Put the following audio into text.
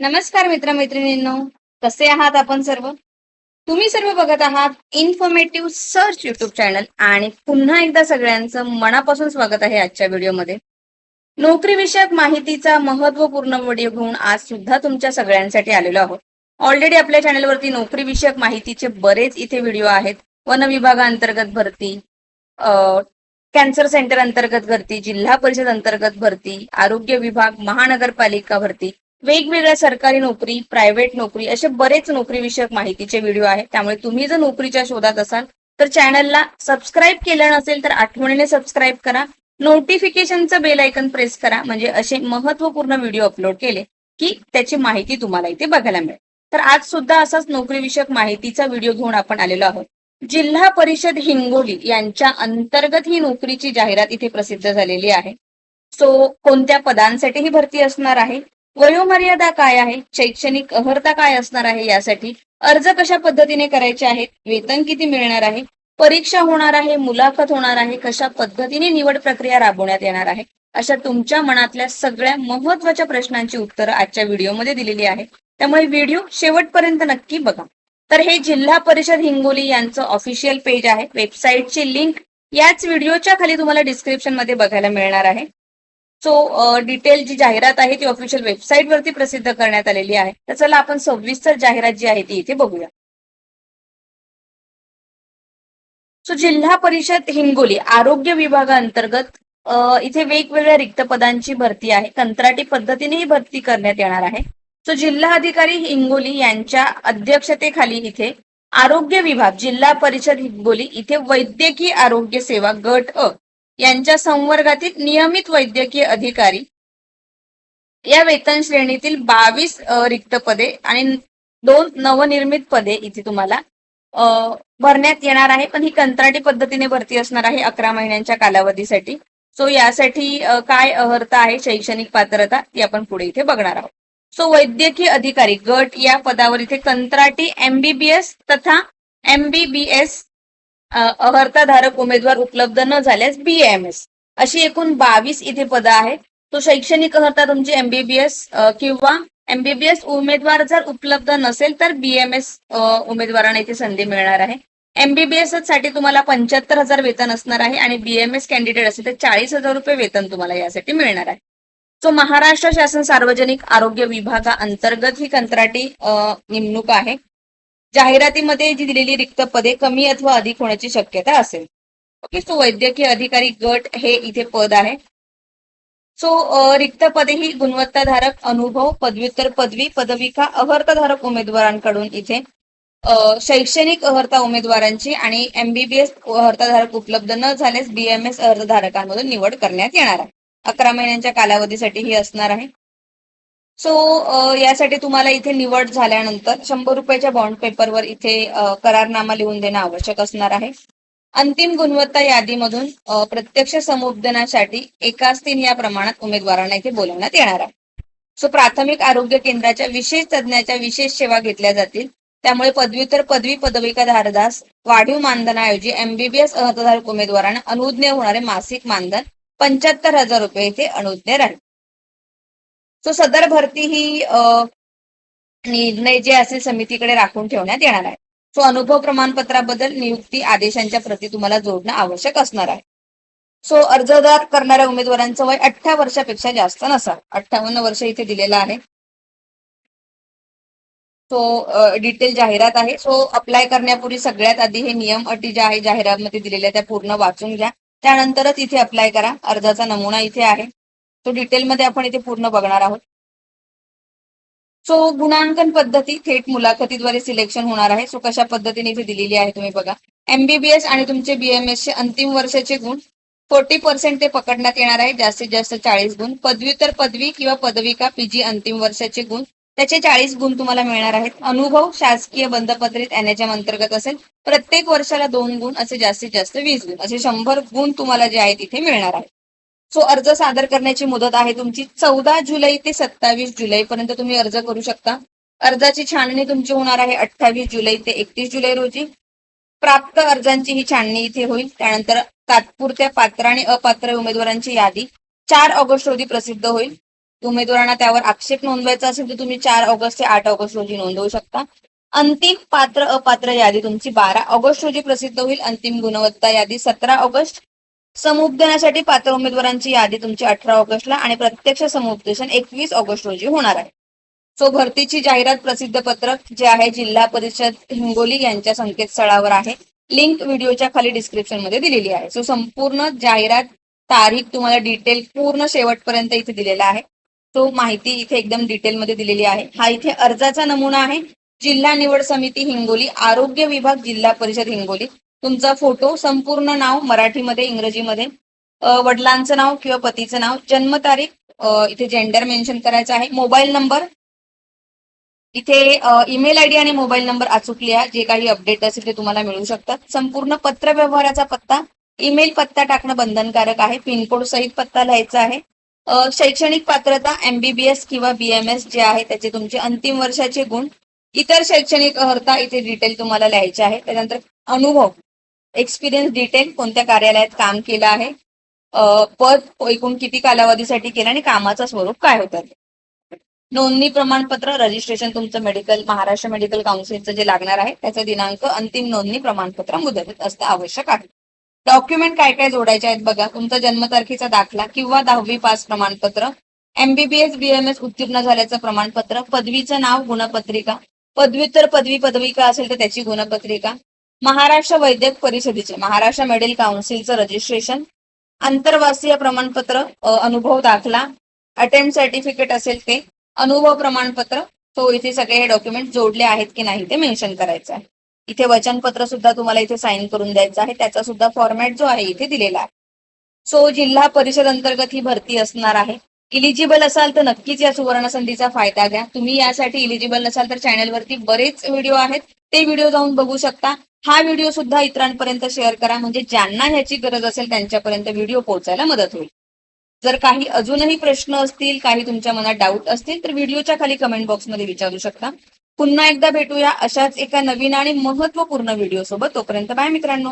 नमस्कार मित्रमैत्रिणींनो, कसे आहात आपण सर्व? तुम्ही सर्व बघत आहात इन्फॉर्मेटिव्ह सर्च युट्यूब चॅनल आणि पुन्हा एकदा सगळ्यांचं मनापासून स्वागत आहे आजच्या व्हिडिओमध्ये. नोकरी विषयक माहितीचा महत्वपूर्ण व्हिडिओ घेऊन आज सुद्धा तुमच्या सगळ्यांसाठी आलेलो आहोत. ऑलरेडी आपल्या चॅनलवरती नोकरी विषयक माहितीचे बरेच इथे व्हिडिओ आहेत. वन विभागाअंतर्गत भरती, कॅन्सर सेंटर अंतर्गत भरती, जिल्हा परिषद अंतर्गत भरती, आरोग्य विभाग, महानगरपालिका भरती, वेगवेगळ्या सरकारी नोकरी, प्रायव्हेट नोकरी असे बरेच नोकरी विषयक माहितीचे व्हिडिओ आहेत. त्यामुळे तुम्ही जर नोकरीच्या शोधात असाल तर चॅनलला सबस्क्राईब केलं नसेल तर आठवणीने सबस्क्राईब करा. नोटिफिकेशनचं बेल आयकन प्रेस करा, म्हणजे असे महत्वपूर्ण व्हिडिओ अपलोड केले की त्याची माहिती तुम्हाला इथे बघायला मिळेल. तर आज सुद्धा असाच नोकरी विषयक माहितीचा व्हिडिओ घेऊन आपण आलेलो आहोत. जिल्हा परिषद हिंगोली यांच्या अंतर्गत ही नोकरीची जाहिरात इथे प्रसिद्ध झालेली आहे. सो कोणत्या पदांसाठी ही भरती असणार आहे, वयोमर्यादा काय आहे, शैक्षणिक अर्हता काय असणार आहे, यासाठी अर्ज कशा पद्धतीने करायचे आहेत, वेतन किती मिळणार आहे, परीक्षा होणार आहे, मुलाखत होणार आहे, कशा पद्धतीने निवड प्रक्रिया राबवण्यात येणार आहे, अशा तुमच्या मनातल्या सगळ्या महत्वाच्या प्रश्नांची उत्तरं आजच्या व्हिडिओमध्ये दिलेली आहे. त्यामुळे व्हिडिओ शेवटपर्यंत नक्की बघा. तर हे जिल्हा परिषद हिंगोली यांचं ऑफिशियल पेज आहे. वेबसाईटची लिंक याच व्हिडिओच्या खाली तुम्हाला डिस्क्रिप्शन मध्ये बघायला मिळणार आहे. सो डिटेल जी जाहिरात आहे ती ऑफिशियल वेबसाईट वरती प्रसिद्ध करण्यात आलेली आहे. तर चला आपण सविस्तर जाहिरात जी आहे ती इथे बघूया. सो जिल्हा परिषद हिंगोली आरोग्य विभागाअंतर्गत इथे वेगवेगळ्या रिक्त पदांची भरती आहे. कंत्राटी पद्धतीने ही भरती करण्यात येणार आहे. सो जिल्हा अधिकारी हिंगोली यांच्या अध्यक्षतेखाली इथे आरोग्य विभाग जिल्हा परिषद हिंगोली इथे वैद्यकीय आरोग्य सेवा गट अ यांच्या संवर्गातील नियमित वैद्यकीय अधिकारी या वेतन श्रेणीतील 22 रिक्त पदे आणि 2 नवनिर्मित पदे इथे तुम्हाला भरण्यात येणार आहे. पण ही कंत्राटी पद्धतीने भरती असणार आहे 11 महिन्यांच्या कालावधीसाठी. सो यासाठी काय अर्हता आहे, शैक्षणिक पात्रता ती आपण पुढे इथे बघणार आहोत. सो वैद्यकीय अधिकारी गट या पदावर इथे कंत्राटी MBBS तथा MBBS अर्हताधारक उमेदवार उपलब्ध न झाल्यास BAMS अशी एकूण 22 इथे पदं आहेत. तो शैक्षणिक अर्हता तुमची MBBS किंवा MBBS उमेदवार जर उपलब्ध नसेल तर BMS उमेदवारांना इथे संधी मिळणार आहे. MBBS साठी तुम्हाला 75,000 वेतन असणार आहे आणि BMS कॅन्डिडेट असेल तर 40,000 रुपये वेतन तुम्हाला यासाठी मिळणार आहे. सो महाराष्ट्र शासन सार्वजनिक आरोग्य विभागाअंतर्गत ही कंत्राटी नेमणूक आहे. जाहिरातीमध्ये जी दिलेली रिक्त पदे कमी अथवा अधिक होण्याची शक्यता असेल. ओके, सो वैद्यकीय अधिकारी गट हे इथे पद आहे. सो रिक्त पदे ही गुणवत्ताधारक अनुभव पदव्युत्तर पदवी पदविका अर्हताधारक उमेदवारांकडून इथे शैक्षणिक अर्हता उमेदवारांची आणि MBBS अर्हताधारक उपलब्ध न झाल्यास BMS अर्हताधारकांमधून निवड करण्यात येणार आहे. 11 महिन्यांच्या कालावधीसाठी ही असणार आहे. सो यासाठी तुम्हाला इथे निवड झाल्यानंतर 100 रुपयाच्या बॉन्ड पेपरवर इथे करारनामा लिहून देणं आवश्यक असणार आहे. अंतिम गुणवत्ता यादीमधून प्रत्यक्ष समुपदेनासाठी एकाच 3 या प्रमाणात उमेदवारांना इथे बोलवण्यात येणार आहे. सो प्राथमिक आरोग्य केंद्राच्या विशेष तज्ञाच्या विशेष सेवा घेतल्या जातील. त्यामुळे पदव्युत्तर पदवी पदविका धारदास वाढीव मानधनाऐवजी MBBS अर्हताधारक उमेदवारांना अनुज्ञेय होणारे मासिक मानधन 75,000 रुपये इथे अनुज्ञेय राहील. सो सदर भरती ही निर्णय जे असेल समितीकडे राखून ठेवण्यात येणार आहे. सो अनुभव प्रमाणपत्राबद्दल नियुक्ती आदेशांच्या प्रती तुम्हाला जोडणं आवश्यक असणार आहे. सो अर्जदार करणाऱ्या उमेदवारांचं वय 18 वर्षापेक्षा जास्त नसावं. 58 वर्ष इथे दिलेलं आहे. सो डिटेल जाहिरात आहे. सो अप्लाय करण्यापूर्वी सगळ्यात आधी हे नियम अटी ज्या आहे जाहिरातमध्ये दिलेल्या त्या पूर्ण वाचून घ्या. त्यानंतरच इथे अप्लाय करा. अर्जाचा नमुना इथे आहे. तो डिटेलमध्ये आपण इथे पूर्ण बघणार आहोत. सो गुणांकन पद्धती थेट मुलाखतीद्वारे सिलेक्शन होणार आहे. सो कशा पद्धतीने इथे दिलेली आहे तुम्ही बघा. MBBS आणि तुमचे BMS चे अंतिम वर्षाचे गुण 40% ते पकडण्यात येणार आहे. जास्तीत जास्त 40 गुण. पदव्युत्तर पदवी किंवा पदविका PG अंतिम वर्षाचे गुण त्याचे 40 गुण तुम्हाला मिळणार आहेत. अनुभव शासकीय बंधपत्रित NHM अंतर्गत असेल. प्रत्येक वर्षाला 2 गुण असे जास्तीत जास्त 20 गुण असे 100 गुण तुम्हाला जे आहेत इथे मिळणार आहेत. सो अर्ज सादर करण्याची मुदत आहे तुमची 14 जुलै ते 27 जुलै पर्यंत तुम्ही अर्ज करू शकता. अर्जाची छाननी तुमची होणार आहे 28 जुलै ते 31 जुलै रोजी. प्राप्त अर्जांची ही छाननी इथे होईल. त्यानंतर तात्पुरत्या पात्र आणि अपात्र उमेदवारांची यादी 4 ऑगस्ट रोजी प्रसिद्ध होईल. उमेदवारांना त्यावर आक्षेप नोंदवायचा असेल तर तुम्ही 4 ऑगस्ट ते 8 ऑगस्ट रोजी नोंदवू शकता. अंतिम पात्र अपात्र यादी तुमची 12 ऑगस्ट रोजी प्रसिद्ध होईल. अंतिम गुणवत्ता यादी 17 ऑगस्ट. समुपदेशनासाठी पात्र उमेदवारांची यादी तुमची 18 ऑगस्टला आणि प्रत्यक्ष समुपदेशन 21 ऑगस्ट रोजी होणार आहे. सो भरतीची जाहिरात प्रसिद्ध पत्रक जे आहे जिल्हा परिषद हिंगोली यांच्या संकेतस्थळावर आहे. लिंक व्हिडिओच्या खाली डिस्क्रिप्शन मध्ये दिलेली आहे. सो संपूर्ण जाहिरात तारीख तुम्हाला डिटेल पूर्ण शेवटपर्यंत इथे दिलेला आहे. तो माहिती इथे एकदम डिटेलमध्ये दिलेली आहे. हा इथे अर्जाचा नमुना आहे. जिल्हा निवड समिती हिंगोली, आरोग्य विभाग, जिल्हा परिषद हिंगोली. तुमचा फोटो, संपूर्ण नाव मराठीमध्ये, इंग्रजीमध्ये, वडिलांचं नाव किंवा पतीचं नाव, जन्मतारीख, इथे जेंडर मेन्शन करायचं आहे. मोबाईल नंबर, इथे ईमेल आयडी आणि मोबाईल नंबर अचूक लिहा. जे काही अपडेट असेल ते तुम्हाला मिळू शकतात. संपूर्ण पत्र व्यवहाराचा पत्ता, ईमेल पत्ता टाकणं बंधनकारक आहे. पिनकोड सहित पत्ता लिहायचा आहे. शैक्षणिक पात्रता MBBS किंवा BMS जे आहे त्याचे तुमचे अंतिम वर्षाचे गुण. इतर शैक्षणिक अर्हता इथे डिटेल तुम्हाला लिहायचे आहे. त्यानंतर अनुभव, एक्सपिरियन्स डिटेल, कोणत्या कार्यालयात काम केलं आहे, पद एकूण किती कालावधीसाठी केलं आणि कामाचं स्वरूप काय होतं. नोंदणी प्रमाणपत्र, रजिस्ट्रेशन तुमचं मेडिकल, महाराष्ट्र मेडिकल काउन्सिलचं जे लागणार आहे त्याचा दिनांक, अंतिम नोंदणी प्रमाणपत्र मुदतीत असणं आवश्यक आहे. डॉक्युमेंट काय काय जोडायचे आहेत बघा. तुमचा जन्मतारखेचा दाखला किंवा 10वी पास प्रमाणपत्र, MBBS BMS उत्तीर्ण झाल्याचं प्रमाणपत्र, पदवीचं नाव, गुणपत्रिका, पदव्युत्तर पदवी पदविका असेल तर त्याची गुणपत्रिका, महाराष्ट्र वैद्यक परिषदेचे, महाराष्ट्र मेडिकल काउन्सिलचं रजिस्ट्रेशन, आंतरवासीय प्रमाणपत्र, अनुभव दाखला, अटेम्प्ट सर्टिफिकेट असेल ते, अनुभव प्रमाणपत्र. तो इथे सगळे हे डॉक्युमेंट जोडले आहेत की नाही ते मेन्शन करायचं आहे. इथे वचनपत्र सुद्धा तुम्हाला इथे साईन करून द्यायचं आहे. त्याचा सुद्धा फॉर्मॅट जो आहे इथे दिलेला आहे. सो जिल्हा परिषद अंतर्गत ही भरती असणार आहे. इलिजिबल असाल तर नक्कीच या सुवर्ण संधीचा फायदा घ्या. तुम्ही यासाठी इलिजिबल नसाल तर चॅनलवरती बरेच व्हिडिओ आहेत, ते व्हिडिओ जाऊन बघू शकता. हा व्हिडिओ सुद्धा इतरांपर्यंत शेअर करा म्हणजे ज्यांना ह्याची गरज असेल त्यांच्यापर्यंत व्हिडिओ पोहोचायला मदत होईल. जर काही अजूनही प्रश्न असतील, काही तुमच्या मनात डाऊट असतील तर व्हिडिओच्या खाली कमेंट बॉक्समध्ये विचारू शकता. पुन्हा एकदा भेटूया अशाच एका नवीन आणि महत्त्वपूर्ण व्हिडिओ सोबत. तोपर्यंत बाय मित्रांनो.